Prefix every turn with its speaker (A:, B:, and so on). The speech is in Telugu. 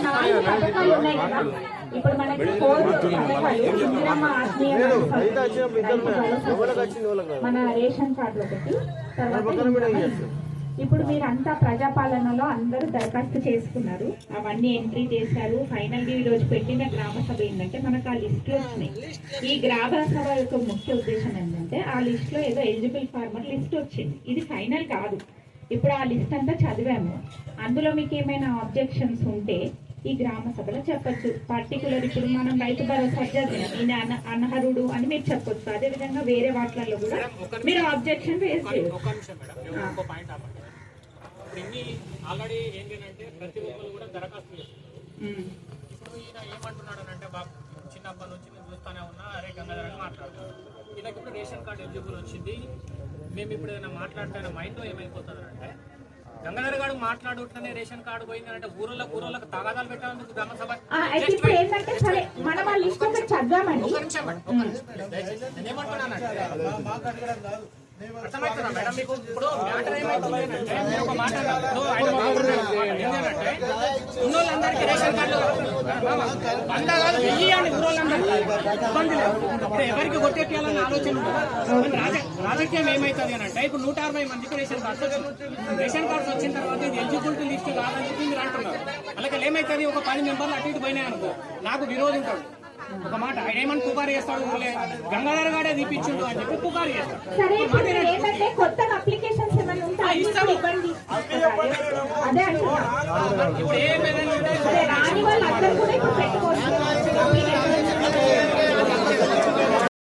A: 4 పథకాలు ఉన్నాయి కదా. ఇప్పుడు మనకి 4 పథకాలు ఇందిరమ్మ ఆత్మీయ మన రేషన్ కార్డు ఒకటి, తర్వాత ఇప్పుడు మీరంతా ప్రజాపాలనలో అందరూ దరఖాస్తు చేసుకున్నారు, అవన్నీ ఎంట్రీ చేశారు. ఫైనల్గా ఈ రోజు పెట్టిన గ్రామ సభ ఏంటంటే మనకు ఆ లిస్టులు వచ్చినాయి. ఈ గ్రామ సభ యొక్క ముఖ్య ఉద్దేశం ఏంటంటే ఆ లిస్ట్ లో ఏదో ఎలిజిబుల్ ఫార్మర్ లిస్ట్ వచ్చింది, ఇది ఫైనల్ కాదు. ఇప్పుడు ఆ లిస్ట్ అంతా చదివాము, అందులో మీకు ఏమైనా ఆబ్జెక్షన్స్ ఉంటే ఈ గ్రామ సభలో చెప్పొచ్చు. పర్టికులర్ ఇప్పుడు మనం రైతు భరోసా చదివినాం, ఈయన అనర్హుడు అని మీరు చెప్పొచ్చు. అదేవిధంగా వేరే వాటిలలో కూడా మీరు ఆబ్జెక్షన్ రేస్ చేయొచ్చు.
B: ఆల్రెడీ ఏంటంటే ప్రతి ఒక్కరు కూడా దరఖాస్తు చేస్తారు. ఇప్పుడు ఈయన ఏమంటున్నాడు అంటే బాబు చిన్నప్పటి నుంచి నేను చూస్తానే ఉన్నా, అరే గంగాధర్ అని మాట్లాడుతున్నాను. వీళ్ళకి ఇప్పుడు రేషన్ కార్డు ఎలిజిబుల్ వచ్చింది, మేము ఇప్పుడు ఏదైనా మాట్లాడుతున్న మైండ్లో ఏమైపోతుంది అంటే గంగాధర్ గారు మాట్లాడుతుంటేనే రేషన్ కార్డు పోయిందంటే ఊరోళ్ళకి తగాదాలు పెట్టాలని గ్రామ సభ నేనేమంటున్నానంటే అర్థమవుతుందా మేడం మీకు? ఇప్పుడు మ్యాటర్ ఏమవుతుంది అంటే ఒక మాట ఏంటంటే ఉన్నోళ్ళందరికీ రేషన్ కార్డు 100 కాదు 1000 అని ఊరోళ్ళందరికీ ఇబ్బంది లేదు. ఇప్పుడు ఎవరికి కొట్టేయాలన్న ఆలోచన రాజకీయం ఏమవుతుంది అని అంటే ఇప్పుడు 160 మందికి రేషన్ కార్డ్స్ వచ్చిన తర్వాత ఇది ఎలిజిబిలిటీ లిస్ట్ కాదని చెప్పి మీరు అంటున్నారు. అలాగే ఏమవుతుంది, ఒక 10 మెంబర్లు అటు ఇటు పోయినాయి అనుకో, నాకు విరోధం ఉంటాడు. ఒక మాట ఆయన ఏమని పుకారు చేస్తాడు, గంగాధర్ గారే తీపిచ్చిండు అని చెప్పి పుకారు చేస్తాడు. ఇప్పుడు ఏమైనా